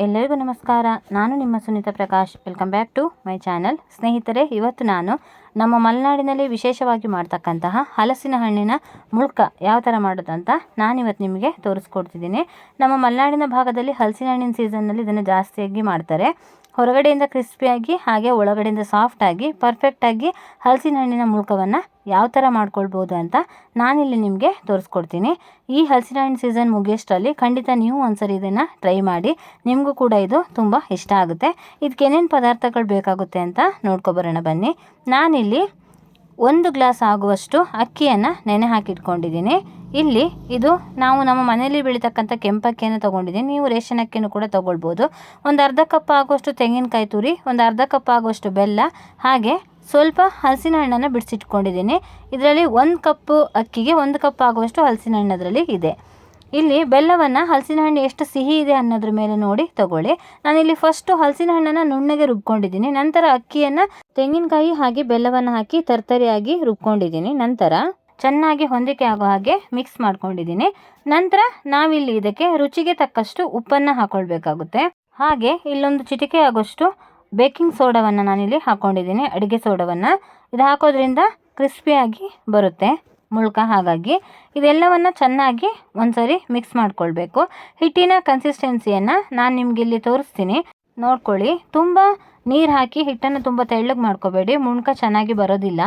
ಎಲ್ಲರಿಗೂ ನಮಸ್ಕಾರ. ನಾನು ನಿಮ್ಮ Sunita Prakash. Welcome back to my channel. ಸ್ನೇಹಿತರೆ, ಇವತ್ತು ನಾನು ನಮ್ಮ ಮಲೆನಾಡಿನಲ್ಲಿ ವಿಶೇಷವಾಗಿ ಮಾಡ್ತಕ್ಕಂತಹ ಹಲಸಿನ ಹಣ್ಣಿನ ಮುಳ್ಕ ಯಾವ ಥರ ಮಾಡೋದು ಅಂತ ನಾನಿವತ್ತು ನಿಮಗೆ ತೋರಿಸ್ಕೊಡ್ತಿದ್ದೀನಿ. ನಮ್ಮ ಮಲೆನಾಡಿನ ಭಾಗದಲ್ಲಿ ಹಲಸಿನ ಹಣ್ಣಿನ ಸೀಸನ್ನಲ್ಲಿ ಇದನ್ನು ಜಾಸ್ತಿಯಾಗಿ ಮಾಡ್ತಾರೆ. ಹೊರಗಡೆಯಿಂದ ಕ್ರಿಸ್ಪಿಯಾಗಿ ಹಾಗೆ ಒಳಗಡೆಯಿಂದ ಸಾಫ್ಟಾಗಿ ಪರ್ಫೆಕ್ಟಾಗಿ ಹಲಸಿನ ಹಣ್ಣಿನ ಮುಳ್ಕವನ್ನು ಯಾವ ಥರ ಮಾಡ್ಕೊಳ್ಬೋದು ಅಂತ ನಾನಿಲ್ಲಿ ನಿಮಗೆ ತೋರಿಸ್ಕೊಡ್ತೀನಿ. ಈ ಹಲಸಿನ ಹಣ್ಣು ಸೀಸನ್ ಮುಗಿಯೋಷ್ಟರಲ್ಲಿ ಖಂಡಿತ ನೀವು ಒಂದ್ಸರಿ ಇದನ್ನು ಟ್ರೈ ಮಾಡಿ. ನಿಮಗೂ ಕೂಡ ಇದು ತುಂಬ ಇಷ್ಟ ಆಗುತ್ತೆ. ಇದಕ್ಕೆ ಏನೇನು ಪದಾರ್ಥಗಳು ಬೇಕಾಗುತ್ತೆ ಅಂತ ನೋಡ್ಕೊಬರೋಣ ಬನ್ನಿ. ನಾನಿಲ್ಲಿ 1 ಗ್ಲಾಸ್ ಆಗುವಷ್ಟು ಅಕ್ಕಿಯನ್ನು ನೆನೆ ಹಾಕಿಟ್ಕೊಂಡಿದ್ದೀನಿ. ಇಲ್ಲಿ ಇದು ನಾವು ನಮ್ಮ ಮನೆಯಲ್ಲಿ ಬೆಳೀತಕ್ಕಂಥ ಕೆಂಪಕ್ಕಿಯನ್ನು ತೊಗೊಂಡಿದ್ದೀನಿ. ನೀವು ರೇಷನ್ ಅಕ್ಕಿಯನ್ನು ಕೂಡ ತೊಗೊಳ್ಬೋದು. ಒಂದು ಅರ್ಧ ಕಪ್ ಆಗುವಷ್ಟು ತೆಂಗಿನಕಾಯಿ ತುರಿ, ಒಂದು ಅರ್ಧ ಕಪ್ ಆಗುವಷ್ಟು ಬೆಲ್ಲ, ಹಾಗೆ ಸ್ವಲ್ಪ ಹಲಸಿನ ಹಣ್ಣನ್ನು ಬಿಡಿಸಿಟ್ಕೊಂಡಿದ್ದೀನಿ. ಇದರಲ್ಲಿ 1 ಕಪ್ಪು ಅಕ್ಕಿಗೆ 1 ಕಪ್ ಆಗುವಷ್ಟು ಹಲಸಿನ ಹಣ್ಣು ಅದರಲ್ಲಿ ಇದೆ. ಇಲ್ಲಿ ಬೆಲ್ಲವನ್ನು ಹಲಸಿನ ಹಣ್ಣು ಎಷ್ಟು ಸಿಹಿ ಇದೆ ಅನ್ನೋದ್ರ ಮೇಲೆ ನೋಡಿ ತಗೊಳ್ಳಿ. ನಾನಿಲ್ಲಿ ಫಸ್ಟು ಹಲಸಿನ ಹಣ್ಣನ್ನು ನುಣ್ಣಗೆ ರುಬ್ಕೊಂಡಿದ್ದೀನಿ. ನಂತರ ಅಕ್ಕಿಯನ್ನು ತೆಂಗಿನಕಾಯಿ ಹಾಗೆ ಬೆಲ್ಲವನ್ನು ಹಾಕಿ ತರ್ತರಿಯಾಗಿ ರುಬ್ಕೊಂಡಿದ್ದೀನಿ. ನಂತರ ಚೆನ್ನಾಗಿ ಹೊಂದಿಕೆ ಆಗೋ ಹಾಗೆ ಮಿಕ್ಸ್ ಮಾಡ್ಕೊಂಡಿದ್ದೀನಿ. ನಂತರ ನಾವಿಲ್ಲಿ ಇದಕ್ಕೆ ರುಚಿಗೆ ತಕ್ಕಷ್ಟು ಉಪ್ಪನ್ನು ಹಾಕ್ಕೊಳ್ಬೇಕಾಗುತ್ತೆ. ಹಾಗೆ ಇಲ್ಲೊಂದು ಚಿಟಿಕೆ ಆಗೋಷ್ಟು ಬೇಕಿಂಗ್ ಸೋಡಾವನ್ನು ನಾನಿಲ್ಲಿ ಹಾಕ್ಕೊಂಡಿದ್ದೀನಿ, ಅಡುಗೆ ಸೋಡಾವನ್ನು. ಇದು ಹಾಕೋದ್ರಿಂದ ಕ್ರಿಸ್ಪಿಯಾಗಿ ಬರುತ್ತೆ ಮುಳ್ಕ. ಹಾಗಾಗಿ ಇದೆಲ್ಲವನ್ನು ಚೆನ್ನಾಗಿ ಒಂದ್ಸರಿ ಮಿಕ್ಸ್ ಮಾಡ್ಕೊಳ್ಬೇಕು. ಹಿಟ್ಟಿನ ಕನ್ಸಿಸ್ಟೆನ್ಸಿಯನ್ನು ನಾನು ನಿಮ್ಗೆ ಇಲ್ಲಿ ತೋರಿಸ್ತೀನಿ, ನೋಡ್ಕೊಳ್ಳಿ. ತುಂಬ ನೀರು ಹಾಕಿ ಹಿಟ್ಟನ್ನು ತುಂಬ ತೆಳ್ಳಗೆ ಮಾಡ್ಕೋಬೇಡಿ, ಮುಳ್ಕ ಚೆನ್ನಾಗಿ ಬರೋದಿಲ್ಲ.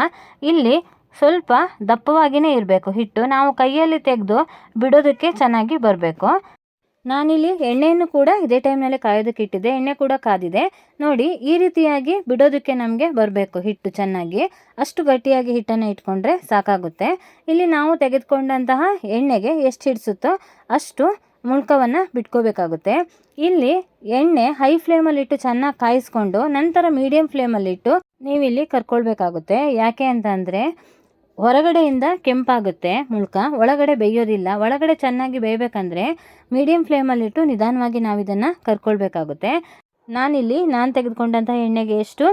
ಇಲ್ಲಿ ಸ್ವಲ್ಪ ದಪ್ಪವಾಗಿಯೇ ಇರಬೇಕು ಹಿಟ್ಟು. ನಾವು ಕೈಯಲ್ಲಿ ತೆಗೆದು ಬಿಡೋದಕ್ಕೆ ಚೆನ್ನಾಗಿ ಬರಬೇಕು. ನಾನಿಲ್ಲಿ ಎಣ್ಣೆಯನ್ನು ಕೂಡ ಇದೇ ಟೈಮ್ನಲ್ಲಿ ಕಾಯೋದಕ್ಕೆ ಇಟ್ಟಿದ್ದೆ. ಎಣ್ಣೆ ಕೂಡ ಕಾದಿದೆ ನೋಡಿ. ಈ ರೀತಿಯಾಗಿ ಬಿಡೋದಕ್ಕೆ ನಮಗೆ ಬರಬೇಕು ಹಿಟ್ಟು ಚೆನ್ನಾಗಿ. ಅಷ್ಟು ಗಟ್ಟಿಯಾಗಿ ಹಿಟ್ಟನ್ನು ಇಟ್ಕೊಂಡ್ರೆ ಸಾಕಾಗುತ್ತೆ. ಇಲ್ಲಿ ನಾವು ತೆಗೆದುಕೊಂಡಂತಹ ಎಣ್ಣೆಗೆ ಎಷ್ಟು ಹಿಡಿಸುತ್ತೋ ಅಷ್ಟು ಮುಳ್ಕವನ್ನು ಬಿಟ್ಕೋಬೇಕಾಗುತ್ತೆ. ಇಲ್ಲಿ ಎಣ್ಣೆ ಹೈ ಫ್ಲೇಮಲ್ಲಿಟ್ಟು ಚೆನ್ನಾಗಿ ಕಾಯಿಸ್ಕೊಂಡು ನಂತರ ಮೀಡಿಯಂ ಫ್ಲೇಮಲ್ಲಿಟ್ಟು ನೀವಿಲ್ಲಿ ಕರ್ಕೊಳ್ಬೇಕಾಗುತ್ತೆ. ಯಾಕೆ ಅಂತಂದರೆ ಹೊರಗಡೆಯಿಂದ ಕೆಂಪಾಗುತ್ತೆ ಮುಳ್ಕ, ಒಳಗಡೆ ಬೇಯೋದಿಲ್ಲ. ಒಳಗಡೆ ಚೆನ್ನಾಗಿ ಬೇಯಬೇಕಂದ್ರೆ ಮೀಡಿಯಂ ಫ್ಲೇಮಲ್ಲಿಟ್ಟು ನಿಧಾನವಾಗಿ ನಾವು ಇದನ್ನು ಕರ್ಕೊಳ್ಬೇಕಾಗುತ್ತೆ. ನಾನು ತೆಗೆದುಕೊಂಡಂಥ ಎಣ್ಣೆಗೆ ಎಷ್ಟು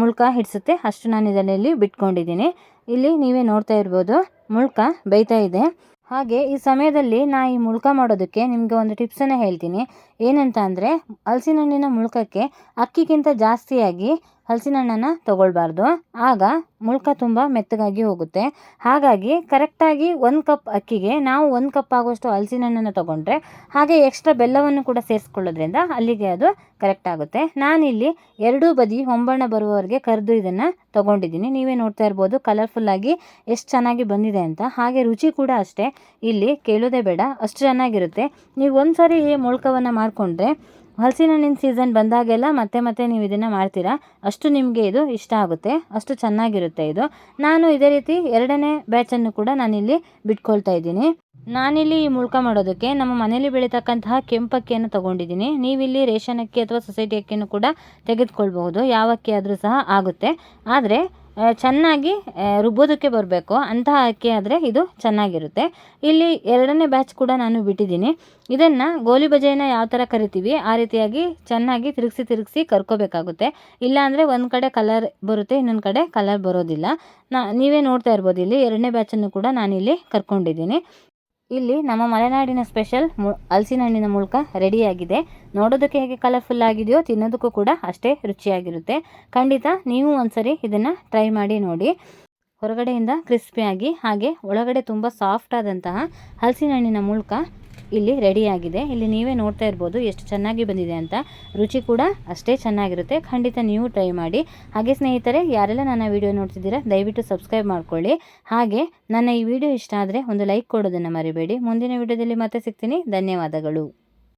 ಮುಳ್ಕ ಹಿಡಿಸುತ್ತೆ ಅಷ್ಟು ನಾನು ಇದರಲ್ಲಿ ಬಿಟ್ಕೊಂಡಿದ್ದೀನಿ. ಇಲ್ಲಿ ನೀವೇ ನೋಡ್ತಾ ಇರ್ಬೋದು ಮುಳ್ಕ ಬೇಯ್ತಾ ಇದೆ. ಹಾಗೆ ಈ ಸಮಯದಲ್ಲಿ ಈ ಮುಳ್ಕ ಮಾಡೋದಕ್ಕೆ ನಿಮಗೆ ಒಂದು ಟಿಪ್ಸನ್ನು ಹೇಳ್ತೀನಿ. ಏನಂತ ಅಂದರೆ, ಹಲಸಿನ ಹಣ್ಣಿನ ಮುಳ್ಕಕ್ಕೆ ಅಕ್ಕಿಗಿಂತ ಜಾಸ್ತಿಯಾಗಿ ಹಲಸಿನ ಹಣ್ಣನ್ನು ತೊಗೊಳ್ಬಾರ್ದು. ಆಗ ಮುಳ್ಕ ತುಂಬ ಮೆತ್ತಗಾಗಿ ಹೋಗುತ್ತೆ. ಹಾಗಾಗಿ ಕರೆಕ್ಟಾಗಿ 1 ಕಪ್ ಅಕ್ಕಿಗೆ ನಾವು 1 ಕಪ್ ಆಗುವಷ್ಟು ಹಲಸಿನ ಹಣ್ಣನ್ನು ತೊಗೊಂಡ್ರೆ ಹಾಗೆ ಎಕ್ಸ್ಟ್ರಾ ಬೆಲ್ಲವನ್ನು ಕೂಡ ಸೇರಿಸ್ಕೊಳ್ಳೋದ್ರಿಂದ ಅಲ್ಲಿಗೆ ಅದು ಕರೆಕ್ಟ್ ಆಗುತ್ತೆ. ನಾನಿಲ್ಲಿ 2 ಬದಿ ಹೊಂಬಣ್ಣ ಬರುವವರೆಗೆ ಕರೆದು ಇದನ್ನು ತೊಗೊಂಡಿದ್ದೀನಿ. ನೀವೇ ನೋಡ್ತಾ ಇರ್ಬೋದು ಕಲರ್ಫುಲ್ಲಾಗಿ ಎಷ್ಟು ಚೆನ್ನಾಗಿ ಬಂದಿದೆ ಅಂತ. ಹಾಗೆ ರುಚಿ ಕೂಡ ಅಷ್ಟೇ, ಇಲ್ಲಿ ಕೇಳೋದೇ ಬೇಡ, ಅಷ್ಟು ಚೆನ್ನಾಗಿರುತ್ತೆ. ನೀವು ಒಂದು ಸಾರಿ ಈ ಮುಳ್ಕವನ್ನು ಮಾಡಿಕೊಂಡ್ರೆ ಹಲಸಿನ ಹಣ್ಣಿನ ಸೀಸನ್ ಬಂದಾಗೆಲ್ಲ ಮತ್ತೆ ನೀವು ಇದನ್ನು ಮಾಡ್ತೀರಾ. ಅಷ್ಟು ನಿಮಗೆ ಇದು ಇಷ್ಟ ಆಗುತ್ತೆ, ಅಷ್ಟು ಚೆನ್ನಾಗಿರುತ್ತೆ ಇದು. ನಾನು ಇದೇ ರೀತಿ 2ನೇ ಬ್ಯಾಚನ್ನು ಕೂಡ ನಾನಿಲ್ಲಿ ಬಿಟ್ಕೊಳ್ತಾ ಇದ್ದೀನಿ. ನಾನಿಲ್ಲಿ ಈ ಮುಳ್ಕ ಮಾಡೋದಕ್ಕೆ ನಮ್ಮ ಮನೆಯಲ್ಲಿ ಬೆಳೀತಕ್ಕಂತಹ ಕೆಂಪಕ್ಕಿಯನ್ನು ತೊಗೊಂಡಿದ್ದೀನಿ. ನೀವಿಲ್ಲಿ ರೇಷನ್ ಅಕ್ಕಿ ಅಥವಾ ಸೊಸೈಟಿ ಅಕ್ಕಿಯನ್ನು ಕೂಡ ತೆಗೆದುಕೊಳ್ಬಹುದು. ಯಾವ ಅಕ್ಕಿ ಆದರೂ ಸಹ ಆಗುತ್ತೆ. ಆದರೆ ಚೆನ್ನಾಗಿ ರುಬ್ಬೋದಕ್ಕೆ ಬರಬೇಕು ಅಂತಹ ಅಕ್ಕಿ ಆದರೆ ಇದು ಚೆನ್ನಾಗಿರುತ್ತೆ. ಇಲ್ಲಿ 2ನೇ ಬ್ಯಾಚ್ ಕೂಡ ನಾನು ಬಿಟ್ಟಿದ್ದೀನಿ. ಇದನ್ನು ಗೋಲಿ ಬಜೆಯನ್ನು ಯಾವ ಥರ ಕರಿತೀವಿ ಆ ರೀತಿಯಾಗಿ ಚೆನ್ನಾಗಿ ತಿರುಗಿಸಿ ಕರ್ಕೋಬೇಕಾಗುತ್ತೆ. ಇಲ್ಲಾಂದರೆ ಒಂದು ಕಡೆ ಕಲರ್ ಬರುತ್ತೆ, ಇನ್ನೊಂದು ಕಡೆ ಕಲರ್ ಬರೋದಿಲ್ಲ. ನೀವೇ ನೋಡ್ತಾ ಇರ್ಬೋದು ಇಲ್ಲಿ 2ನೇ ಬ್ಯಾಚನ್ನು ಕೂಡ ನಾನಿಲ್ಲಿ ಕರ್ಕೊಂಡಿದ್ದೀನಿ. ಇಲ್ಲಿ ನಮ್ಮ ಮಲೆನಾಡಿನ ಸ್ಪೆಷಲ್ ಹಲಸಿನ ಹಣ್ಣಿನ ಮುಳ್ಕ ರೆಡಿಯಾಗಿದೆ. ನೋಡೋದಕ್ಕೆ ಹೇಗೆ ಕಲರ್ಫುಲ್ ಆಗಿದೆಯೋ ತಿನ್ನೋದಕ್ಕೂ ಕೂಡ ಅಷ್ಟೇ ರುಚಿಯಾಗಿರುತ್ತೆ. ಖಂಡಿತ ನೀವು ಒಂದ್ಸರಿ ಇದನ್ನು ಟ್ರೈ ಮಾಡಿ ನೋಡಿ. ಹೊರಗಡೆಯಿಂದ ಕ್ರಿಸ್ಪಿಯಾಗಿ ಹಾಗೆ ಒಳಗಡೆ ತುಂಬ ಸಾಫ್ಟ್ ಆದಂತಹ ಹಲಸಿನ ಹಣ್ಣಿನ ಮುಳ್ಕ ಇಲ್ಲಿ ರೆಡಿಯಾಗಿದೆ. ಇಲ್ಲಿ ನೀವೇ ನೋಡ್ತಾ ಇರ್ಬೋದು ಎಷ್ಟು ಚೆನ್ನಾಗಿ ಬಂದಿದೆ ಅಂತ. ರುಚಿ ಕೂಡ ಅಷ್ಟೇ ಚೆನ್ನಾಗಿರುತ್ತೆ. ಖಂಡಿತ ನೀವು ಟ್ರೈ ಮಾಡಿ. ಹಾಗೆ ಸ್ನೇಹಿತರೆ, ಯಾರೆಲ್ಲ ನನ್ನ ವಿಡಿಯೋ ನೋಡ್ತಿದ್ದೀರಾ ದಯವಿಟ್ಟು ಸಬ್ಸ್ಕ್ರೈಬ್ ಮಾಡ್ಕೊಳ್ಳಿ. ಹಾಗೆ ನನ್ನ ಈ ವಿಡಿಯೋ ಇಷ್ಟ ಆದರೆ ಒಂದು ಲೈಕ್ ಕೊಡೋದನ್ನು ಮರಿಬೇಡಿ. ಮುಂದಿನ ವಿಡಿಯೋದಲ್ಲಿ ಮತ್ತೆ ಸಿಗ್ತೀನಿ. ಧನ್ಯವಾದಗಳು.